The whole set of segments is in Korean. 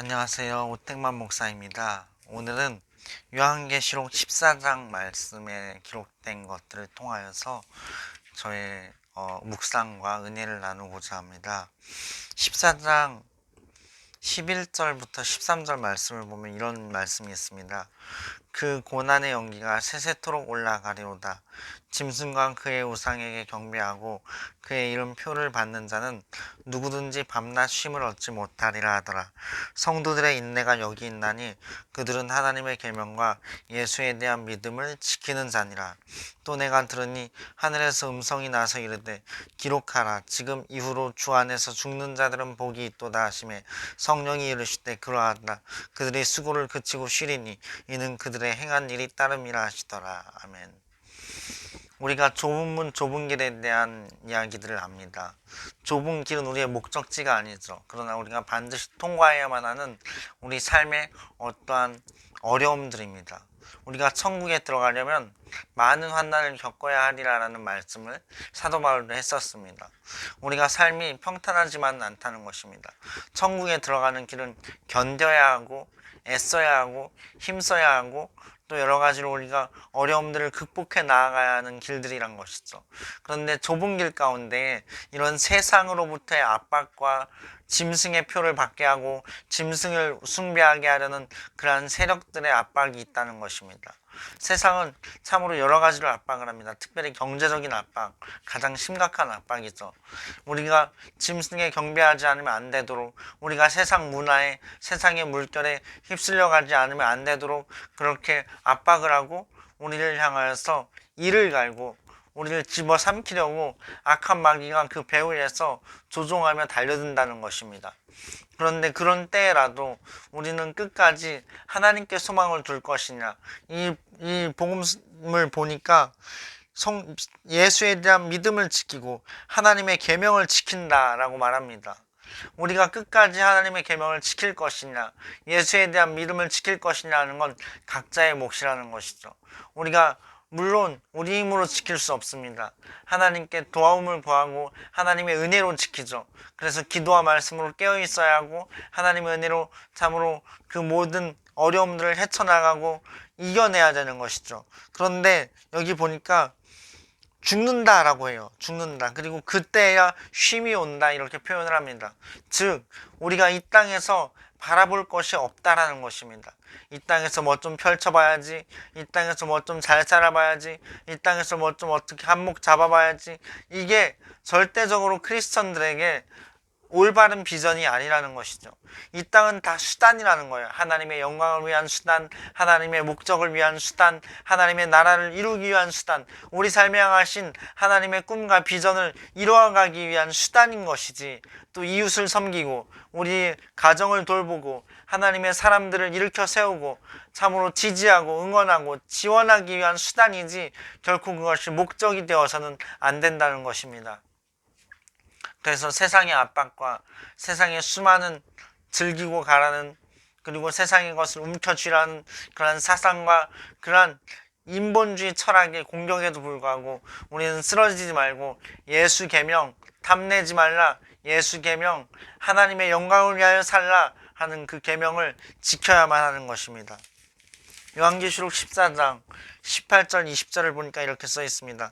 안녕하세요. 오택만 목사입니다. 오늘은 요한계시록 14장 말씀에 기록된 것들을 통하여서 저의 묵상과 은혜를 나누고자 합니다. 14장 11절부터 13절 말씀을 보면 이런 말씀이 있습니다. 그 고난의 연기가 세세토록 올라가리오다. 짐승과 그의 우상에게 경배하고 그의 이름표를 받는 자는 누구든지 밤낮 쉼을 얻지 못하리라 하더라. 성도들의 인내가 여기 있나니 그들은 하나님의 계명과 예수에 대한 믿음을 지키는 자니라. 또 내가 들으니 하늘에서 음성이 나서 이르되 기록하라. 지금 이후로 주 안에서 죽는 자들은 복이 있도다 하시매 성령이 이르시되 그러하다. 그들이 수고를 그치고 쉬리니 이는 그들의 행한 일이 따름이라 하시더라. 아멘. 우리가 좁은 문 좁은 길에 대한 이야기들을 합니다. 좁은 길은 우리의 목적지가 아니죠. 그러나 우리가 반드시 통과해야만 하는 우리 삶의 어떠한 어려움들입니다. 우리가 천국에 들어가려면 많은 환난을 겪어야 하리라는 말씀을 사도 바울도 했었습니다. 우리가 삶이 평탄하지만 않다는 것입니다. 천국에 들어가는 길은 견뎌야 하고 애써야 하고 힘써야 하고 또 여러 가지로 우리가 어려움들을 극복해 나아가야 하는 길들이란 것이죠. 그런데 좁은 길 가운데 이런 세상으로부터의 압박과 짐승의 표를 받게 하고 짐승을 숭배하게 하려는 그러한 세력들의 압박이 있다는 것입니다. 세상은 참으로 여러 가지로 압박을 합니다. 특별히 경제적인 압박, 가장 심각한 압박이죠. 우리가 짐승에 경배하지 않으면 안 되도록, 우리가 세상 문화에, 세상의 물결에 휩쓸려 가지 않으면 안 되도록 그렇게 압박을 하고 우리를 향하여서 이를 갈고 우리를 집어삼키려고 악한 마귀가 그 배 위에서 조종하며 달려든다는 것입니다. 그런데 그런 때라도 우리는 끝까지 하나님께 소망을 둘 것이냐, 이 복음을 보니까 예수에 대한 믿음을 지키고 하나님의 계명을 지킨다라고 말합니다. 우리가 끝까지 하나님의 계명을 지킬 것이냐, 예수에 대한 믿음을 지킬 것이냐는 건 각자의 몫이라는 것이죠. 우리가 물론 우리 힘으로 지킬 수 없습니다. 하나님께 도와움을 구하고 하나님의 은혜로 지키죠. 그래서 기도와 말씀으로 깨어 있어야 하고 하나님의 은혜로 참으로 그 모든 어려움들을 헤쳐나가고 이겨내야 되는 것이죠. 그런데 여기 보니까 죽는다라고 해요. 죽는다. 그리고 그때야 쉼이 온다 이렇게 표현을 합니다. 즉 우리가 이 땅에서 바라볼 것이 없다라는 것입니다. 이 땅에서 뭐 좀 펼쳐봐야지, 이 땅에서 뭐 좀 잘 살아봐야지, 이 땅에서 뭐 좀 어떻게 한몫 잡아봐야지, 이게 절대적으로 크리스천들에게 올바른 비전이 아니라는 것이죠. 이 땅은 다 수단이라는 거예요. 하나님의 영광을 위한 수단, 하나님의 목적을 위한 수단, 하나님의 나라를 이루기 위한 수단, 우리 삶에 향하신 하나님의 꿈과 비전을 이루어가기 위한 수단인 것이지, 또 이웃을 섬기고 우리 가정을 돌보고 하나님의 사람들을 일으켜 세우고 참으로 지지하고 응원하고 지원하기 위한 수단이지 결코 그것이 목적이 되어서는 안 된다는 것입니다. 그래서 세상의 압박과 세상의 수많은 즐기고 가라는, 그리고 세상의 것을 움켜쥐라는 그러한 사상과 그러한 인본주의 철학의 공격에도 불구하고 우리는 쓰러지지 말고 예수 계명 탐내지 말라, 예수 계명 하나님의 영광을 위하여 살라 하는 그 계명을 지켜야만 하는 것입니다. 요한계시록 14장 18절 20절을 보니까 이렇게 써 있습니다.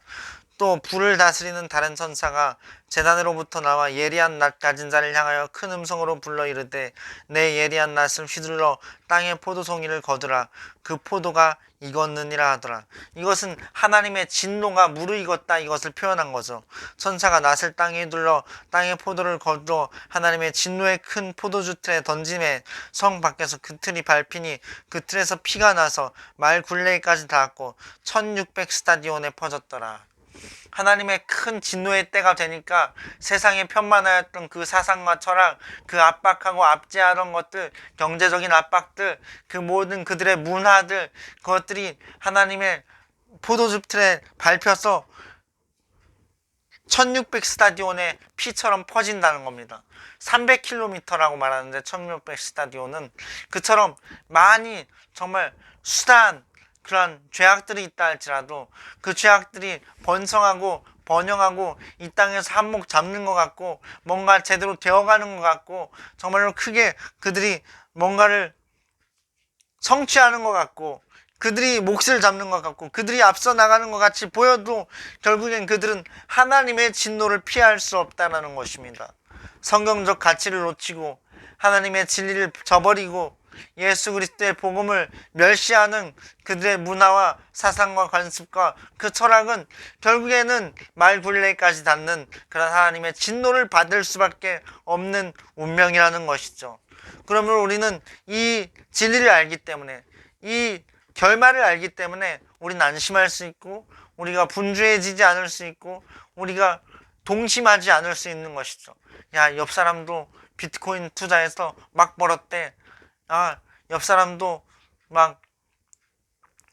또 불을 다스리는 다른 천사가 제단으로부터 나와 예리한 낫 가진 자를 향하여 큰 음성으로 불러 이르되 내 예리한 낫을 휘둘러 땅의 포도송이를 거두라. 그 포도가 익었느니라 하더라. 이것은 하나님의 진노가 무르익었다 이것을 표현한 거죠. 천사가 낫을 땅에 휘둘러 땅의 포도를 거두어 하나님의 진노의 큰 포도주 틀에 던짐에 성 밖에서 그 틀이 밟히니 그 틀에서 피가 나서 말 굴레까지 닿았고 1600 스타디온에 퍼졌더라. 하나님의 큰 진노의 때가 되니까 세상에 편만하였던 그 사상과 철학, 그 압박하고 압제하던 것들, 경제적인 압박들, 그 모든 그들의 문화들, 그것들이 하나님의 포도즙 틀에 밟혀서 1600 스타디온에 피처럼 퍼진다는 겁니다. 300km라고 말하는데 1600 스타디온은 그처럼 많이 정말 수단, 그러한 죄악들이 있다 할지라도 그 죄악들이 번성하고 번영하고 이 땅에서 한몫 잡는 것 같고 뭔가 제대로 되어가는 것 같고 정말로 크게 그들이 뭔가를 성취하는 것 같고 그들이 몫을 잡는 것 같고 그들이 앞서 나가는 것 같이 보여도 결국엔 그들은 하나님의 진노를 피할 수 없다는 것입니다. 성경적 가치를 놓치고 하나님의 진리를 저버리고 예수 그리스도의 복음을 멸시하는 그들의 문화와 사상과 관습과 그 철학은 결국에는 말굴레까지 닿는 그런 하나님의 진노를 받을 수밖에 없는 운명이라는 것이죠. 그러면 우리는 이 진리를 알기 때문에 이 결말을 알기 때문에 우리는 안심할 수 있고 우리가 분주해지지 않을 수 있고 우리가 동심하지 않을 수 있는 것이죠. 야, 옆 사람도 비트코인 투자해서 막 벌었대. 아, 옆 사람도 막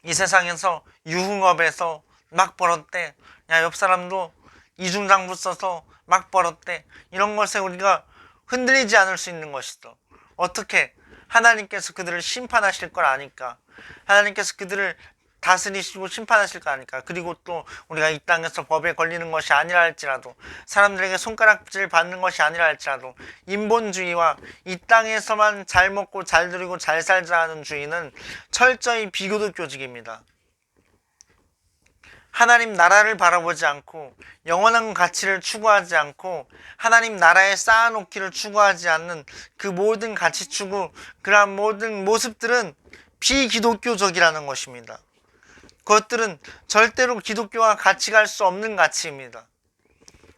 이 세상에서 유흥업에서 막 벌었대. 야, 옆 사람도 이중장부 써서 막 벌었대. 이런 것에 우리가 흔들리지 않을 수 있는 것이죠. 어떻게? 하나님께서 그들을 심판하실 걸 아니까. 하나님께서 그들을 다스리시고 심판하실 거 아니까. 그리고 또 우리가 이 땅에서 법에 걸리는 것이 아니라 할지라도 사람들에게 손가락질 받는 것이 아니라 할지라도 인본주의와 이 땅에서만 잘 먹고 잘 누리고 잘 살자 하는 주의는 철저히 비교도교직입니다. 하나님 나라를 바라보지 않고 영원한 가치를 추구하지 않고 하나님 나라에 쌓아놓기를 추구하지 않는 그 모든 가치 추구, 그러한 모든 모습들은 비기독교적이라는 것입니다. 그것들은 절대로 기독교와 같이 갈 수 없는 가치입니다.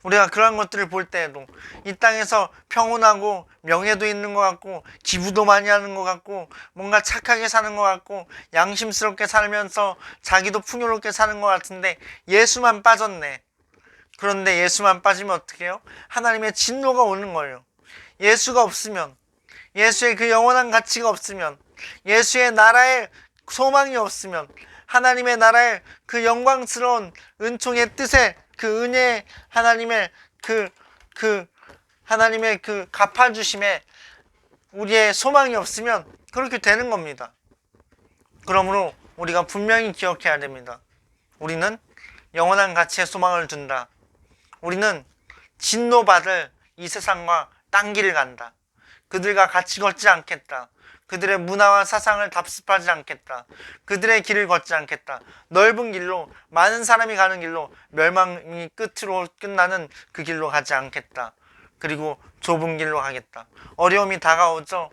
우리가 그러한 것들을 볼 때에도 이 땅에서 평온하고 명예도 있는 것 같고 기부도 많이 하는 것 같고 뭔가 착하게 사는 것 같고 양심스럽게 살면서 자기도 풍요롭게 사는 것 같은데 예수만 빠졌네. 그런데 예수만 빠지면 어떻게 해요? 하나님의 진노가 오는 거예요. 예수가 없으면, 예수의 그 영원한 가치가 없으면, 예수의 나라에 소망이 없으면, 하나님의 나라의 그 영광스러운 은총의 뜻에 그 은혜, 하나님의 하나님의 그 갚아주심에 우리의 소망이 없으면 그렇게 되는 겁니다. 그러므로 우리가 분명히 기억해야 됩니다. 우리는 영원한 가치에 소망을 둔다. 우리는 진노받을 이 세상과 딴 길을 간다. 그들과 같이 걷지 않겠다. 그들의 문화와 사상을 답습하지 않겠다. 그들의 길을 걷지 않겠다. 넓은 길로, 많은 사람이 가는 길로, 멸망이 끝으로 끝나는 그 길로 가지 않겠다. 그리고 좁은 길로 가겠다. 어려움이 다가오죠.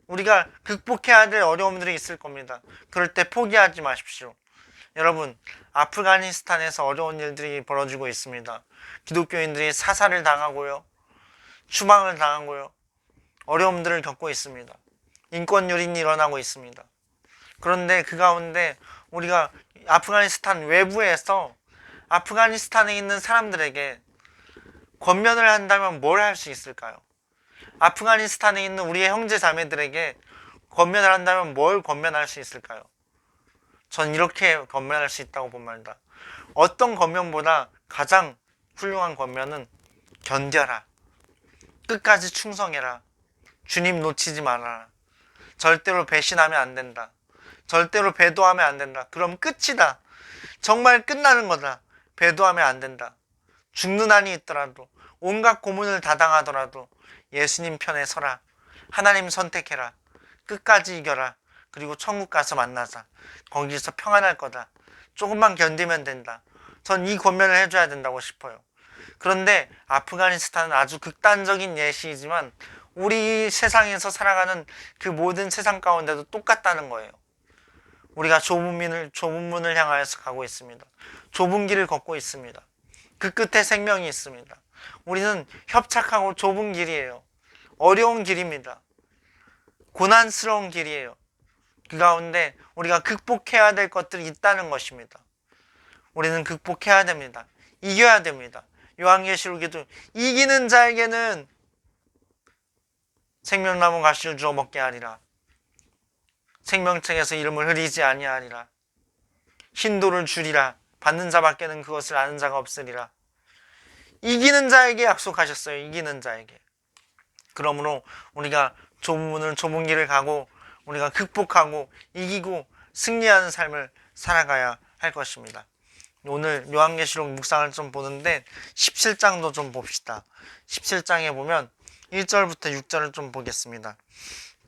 우리가 극복해야 될 어려움들이 있을 겁니다. 그럴 때 포기하지 마십시오. 여러분, 아프가니스탄에서 어려운 일들이 벌어지고 있습니다. 기독교인들이 사살을 당하고요. 추방을 당하고요. 어려움들을 겪고 있습니다. 인권 유린이 일어나고 있습니다. 그런데 그 가운데 우리가 아프가니스탄 외부에서 아프가니스탄에 있는 사람들에게 권면을 한다면 뭘 할 수 있을까요? 아프가니스탄에 있는 우리의 형제 자매들에게 권면을 한다면 뭘 권면할 수 있을까요? 전 이렇게 권면할 수 있다고 봅니다. 어떤 권면보다 가장 훌륭한 권면은 견뎌라. 끝까지 충성해라. 주님 놓치지 말아라. 절대로 배신하면 안 된다. 절대로 배도하면 안 된다. 그럼 끝이다. 정말 끝나는 거다. 배도하면 안 된다. 죽는 한이 있더라도 온갖 고문을 다 당하더라도 예수님 편에 서라. 하나님 선택해라. 끝까지 이겨라. 그리고 천국 가서 만나자. 거기서 평안할 거다. 조금만 견디면 된다. 전 이 권면을 해줘야 된다고 싶어요. 그런데 아프가니스탄은 아주 극단적인 예시이지만 우리 세상에서 살아가는 그 모든 세상 가운데도 똑같다는 거예요. 우리가 좁은 문을 향하여서 가고 있습니다. 좁은 길을 걷고 있습니다. 그 끝에 생명이 있습니다. 우리는 협착하고 좁은 길이에요. 어려운 길입니다. 고난스러운 길이에요. 그 가운데 우리가 극복해야 될 것들이 있다는 것입니다. 우리는 극복해야 됩니다. 이겨야 됩니다. 요한계시록에도 이기는 자에게는 생명나무 가시를 주어 먹게 하리라. 생명책에서 이름을 흐리지 아니하리라. 흰돌을 주리라. 받는 자밖에는 그것을 아는 자가 없으리라. 이기는 자에게 약속하셨어요. 이기는 자에게. 그러므로 우리가 좁은 길을 가고 우리가 극복하고 이기고 승리하는 삶을 살아가야 할 것입니다. 오늘 요한계시록 묵상을 좀 보는데 17장도 좀 봅시다. 17장에 보면 1절부터 6절을 좀 보겠습니다.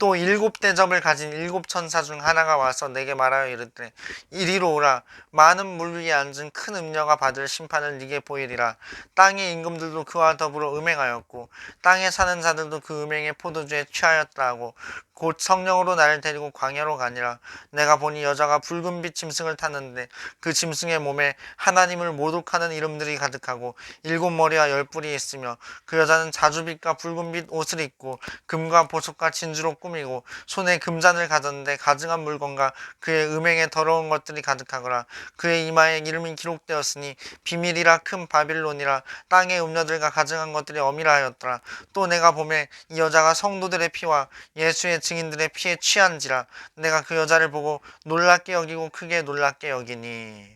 또 일곱 대접을 가진 일곱 천사 중 하나가 와서 내게 말하여 이르되 이리로 오라. 많은 물 위에 앉은 큰 음녀가 받을 심판을 네게 보이리라. 땅의 임금들도 그와 더불어 음행하였고 땅에 사는 자들도 그 음행의 포도주에 취하였다 하고 곧 성령으로 나를 데리고 광야로 가니라. 내가 보니 여자가 붉은빛 짐승을 탔는데 그 짐승의 몸에 하나님을 모독하는 이름들이 가득하고 일곱 머리와 열 뿔이 있으며 그 여자는 자주빛과 붉은빛 옷을 입고 금과 보석과 진주로 꾸미고 손에 금잔을 가졌는데 가증한 물건과 그의 음행에 더러운 것들이 가득하거라. 그의 이마에 이름이 기록되었으니 비밀이라 큰 바빌론이라 땅의 음녀들과 가증한 것들이 엄이라 하였더라. 또 내가 보매 이 여자가 성도들의 피와 예수의 증인들의 피에 취한지라. 내가 그 여자를 보고 놀랍게 여기고 크게 놀랍게 여기니.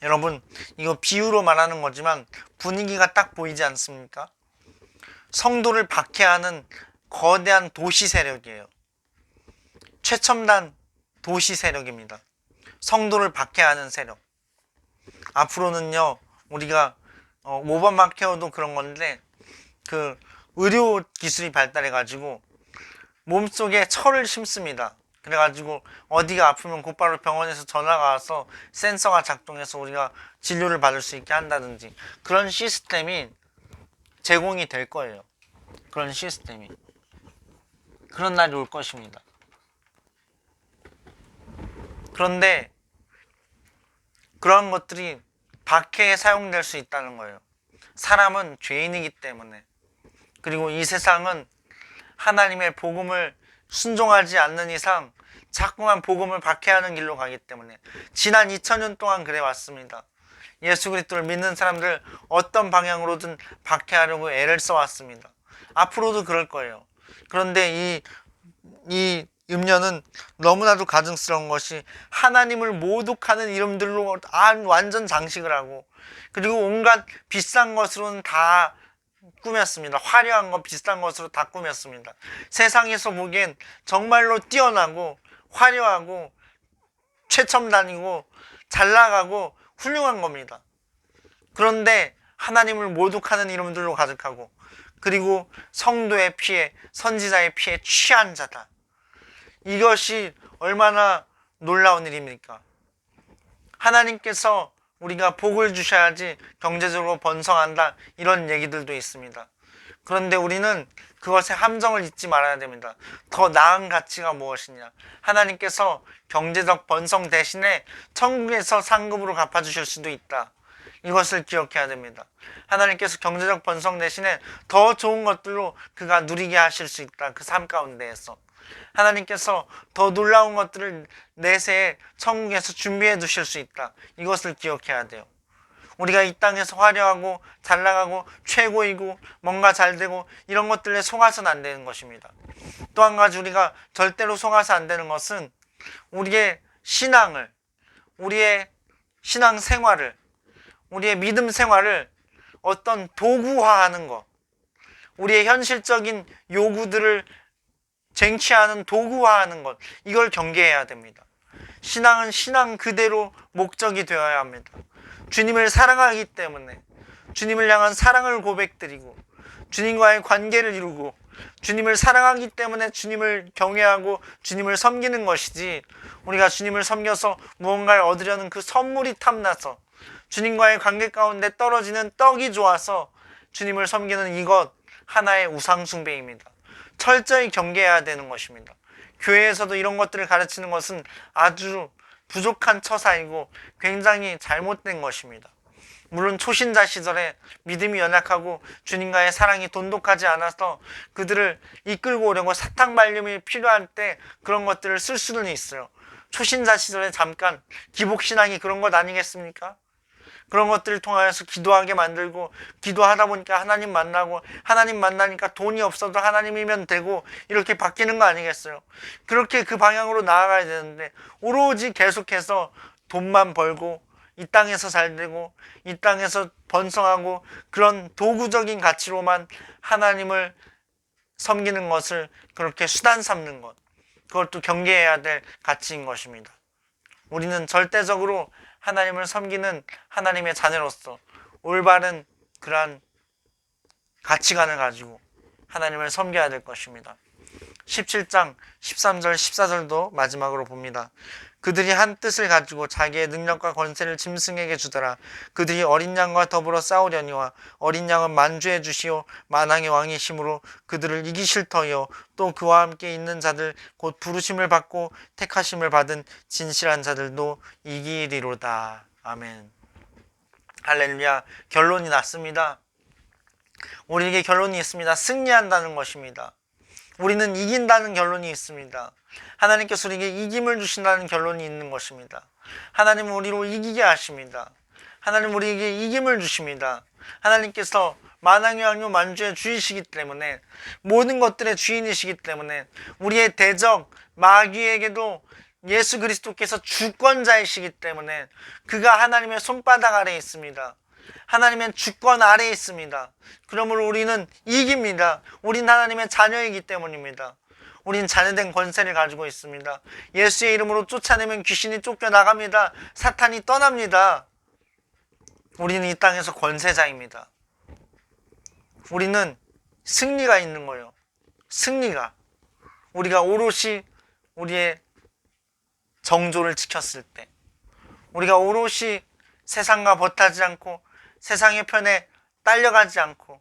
여러분, 이거 비유로 말하는 거지만 분위기가 딱 보이지 않습니까? 성도를 박해하는 거대한 도시 세력이에요. 최첨단 도시 세력입니다. 성도를 박해하는 세력. 앞으로는요, 우리가 오바마케어도 그런 건데 그 의료 기술이 발달해가지고 몸속에 철을 심습니다. 그래가지고 어디가 아프면 곧바로 병원에서 전화가 와서 센서가 작동해서 우리가 진료를 받을 수 있게 한다든지 그런 시스템이 제공이 될 거예요. 그런 시스템이. 그런 날이 올 것입니다. 그런데 그런 것들이 박해에 사용될 수 있다는 거예요. 사람은 죄인이기 때문에. 그리고 이 세상은 하나님의 복음을 순종하지 않는 이상 자꾸만 복음을 박해하는 길로 가기 때문에 지난 2000년 동안 그래 왔습니다. 예수 그리스도를 믿는 사람들 어떤 방향으로든 박해하려고 애를 써왔습니다. 앞으로도 그럴 거예요. 그런데 이 음녀는 너무나도 가증스러운 것이 하나님을 모독하는 이름들로 완전 장식을 하고 그리고 온갖 비싼 것으로는 다 꾸몄습니다. 화려한 것, 비싼 것으로 다 꾸몄습니다. 세상에서 보기엔 정말로 뛰어나고 화려하고 최첨단이고 잘 나가고 훌륭한 겁니다. 그런데 하나님을 모독하는 이름들로 가득하고 그리고 성도의 피에 선지자의 피에 취한 자다. 이것이 얼마나 놀라운 일입니까? 하나님께서 우리가 복을 주셔야지 경제적으로 번성한다 이런 얘기들도 있습니다. 그런데 우리는 그것에 함정을 잊지 말아야 됩니다. 더 나은 가치가 무엇이냐? 하나님께서 경제적 번성 대신에 천국에서 상급으로 갚아주실 수도 있다. 이것을 기억해야 됩니다. 하나님께서 경제적 번성 대신에 더 좋은 것들로 그가 누리게 하실 수 있다. 그 삶 가운데에서. 하나님께서 더 놀라운 것들을 내세에 천국에서 준비해 두실 수 있다. 이것을 기억해야 돼요. 우리가 이 땅에서 화려하고 잘 나가고 최고이고 뭔가 잘 되고 이런 것들에 속아서는 안 되는 것입니다. 또 한 가지 우리가 절대로 속아서 안 되는 것은 우리의 신앙을, 우리의 신앙 생활을, 우리의 믿음 생활을 어떤 도구화하는 것, 우리의 현실적인 요구들을 쟁취하는 도구화하는 것, 이걸 경계해야 됩니다. 신앙은 신앙 그대로 목적이 되어야 합니다. 주님을 사랑하기 때문에 주님을 향한 사랑을 고백드리고 주님과의 관계를 이루고 주님을 사랑하기 때문에 주님을 경외하고 주님을 섬기는 것이지 우리가 주님을 섬겨서 무언가를 얻으려는 그 선물이 탐나서 주님과의 관계 가운데 떨어지는 떡이 좋아서 주님을 섬기는 이것 하나의 우상숭배입니다. 철저히 경계해야 되는 것입니다. 교회에서도 이런 것들을 가르치는 것은 아주 부족한 처사이고 굉장히 잘못된 것입니다. 물론 초신자 시절에 믿음이 연약하고 주님과의 사랑이 돈독하지 않아서 그들을 이끌고 오려고 사탕 발림이 필요할 때 그런 것들을 쓸 수는 있어요. 초신자 시절에 잠깐 기복신앙이 그런 것 아니겠습니까? 그런 것들을 통하여서 기도하게 만들고 기도하다 보니까 하나님 만나고 하나님 만나니까 돈이 없어도 하나님이면 되고 이렇게 바뀌는 거 아니겠어요? 그렇게 그 방향으로 나아가야 되는데 오로지 계속해서 돈만 벌고 이 땅에서 잘 되고 이 땅에서 번성하고 그런 도구적인 가치로만 하나님을 섬기는 것을 그렇게 수단 삼는 것, 그것도 경계해야 될 가치인 것입니다. 우리는 절대적으로 하나님을 섬기는 하나님의 자녀로서 올바른 그러한 가치관을 가지고 하나님을 섬겨야 될 것입니다. 17장 13절 14절도 마지막으로 봅니다. 그들이 한 뜻을 가지고 자기의 능력과 권세를 짐승에게 주더라. 그들이 어린 양과 더불어 싸우려니와 어린 양은 만주해 주시오 만왕의 왕이심으로 그들을 이기실 터이요 또 그와 함께 있는 자들 곧 부르심을 받고 택하심을 받은 진실한 자들도 이기리로다. 아멘. 할렐루야. 결론이 났습니다. 우리에게 결론이 있습니다. 승리한다는 것입니다. 우리는 이긴다는 결론이 있습니다. 하나님께서 우리에게 이김을 주신다는 결론이 있는 것입니다. 하나님은 우리로 이기게 하십니다. 하나님은 우리에게 이김을 주십니다. 하나님께서 만왕의 왕요 만주의 주이시기 때문에 모든 것들의 주인이시기 때문에 우리의 대적 마귀에게도 예수 그리스도께서 주권자이시기 때문에 그가 하나님의 손바닥 아래에 있습니다. 하나님의 주권 아래에 있습니다. 그러므로 우리는 이깁니다. 우린 하나님의 자녀이기 때문입니다. 우린 자녀된 권세를 가지고 있습니다. 예수의 이름으로 쫓아내면 귀신이 쫓겨나갑니다. 사탄이 떠납니다. 우리는 이 땅에서 권세자입니다. 우리는 승리가 있는 거예요. 승리가. 우리가 오롯이 우리의 정조를 지켰을 때, 우리가 오롯이 세상과 버타지 않고 세상의 편에 딸려가지 않고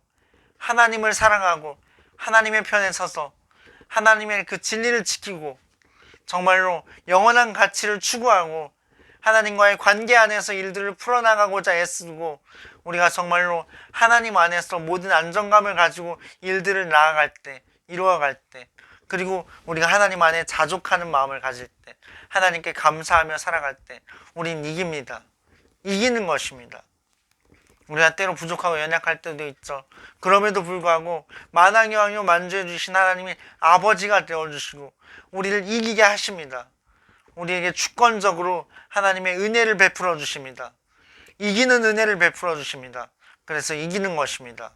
하나님을 사랑하고 하나님의 편에 서서 하나님의 그 진리를 지키고 정말로 영원한 가치를 추구하고 하나님과의 관계 안에서 일들을 풀어나가고자 애쓰고 우리가 정말로 하나님 안에서 모든 안정감을 가지고 일들을 나아갈 때, 이루어갈 때, 그리고 우리가 하나님 안에 자족하는 마음을 가질 때, 하나님께 감사하며 살아갈 때 우린 이깁니다. 이기는 것입니다. 우리가 때로 부족하고 연약할 때도 있죠. 그럼에도 불구하고 만왕의 왕이요 만주해 주신 하나님이 아버지가 되어주시고 우리를 이기게 하십니다. 우리에게 주권적으로 하나님의 은혜를 베풀어 주십니다. 이기는 은혜를 베풀어 주십니다. 그래서 이기는 것입니다.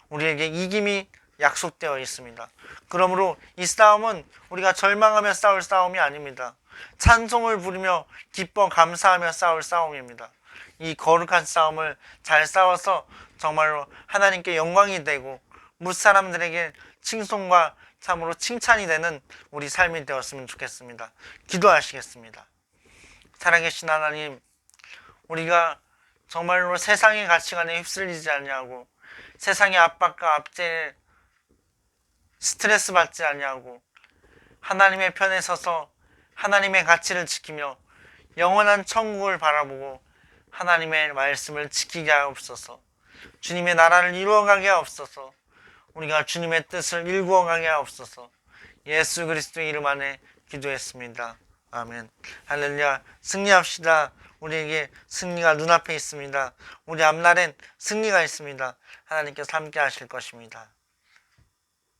우리에게 이김이 약속되어 있습니다. 그러므로 이 싸움은 우리가 절망하며 싸울 싸움이 아닙니다. 찬송을 부르며 기뻐 감사하며 싸울 싸움입니다. 이 거룩한 싸움을 잘 싸워서 정말로 하나님께 영광이 되고 무사람들에게 칭송과 참으로 칭찬이 되는 우리 삶이 되었으면 좋겠습니다. 기도하시겠습니다. 살아계신 하나님, 우리가 정말로 세상의 가치관에 휩쓸리지 않냐고, 세상의 압박과 압제에 스트레스 받지 않냐고, 하나님의 편에 서서 하나님의 가치를 지키며 영원한 천국을 바라보고 하나님의 말씀을 지키게 하옵소서. 주님의 나라를 이루어가게 하옵소서. 우리가 주님의 뜻을 일구어가게 하옵소서. 예수 그리스도의 이름 안에 기도했습니다. 아멘. 할렐루야. 승리합시다. 우리에게 승리가 눈앞에 있습니다. 우리 앞날엔 승리가 있습니다. 하나님께서 함께 하실 것입니다.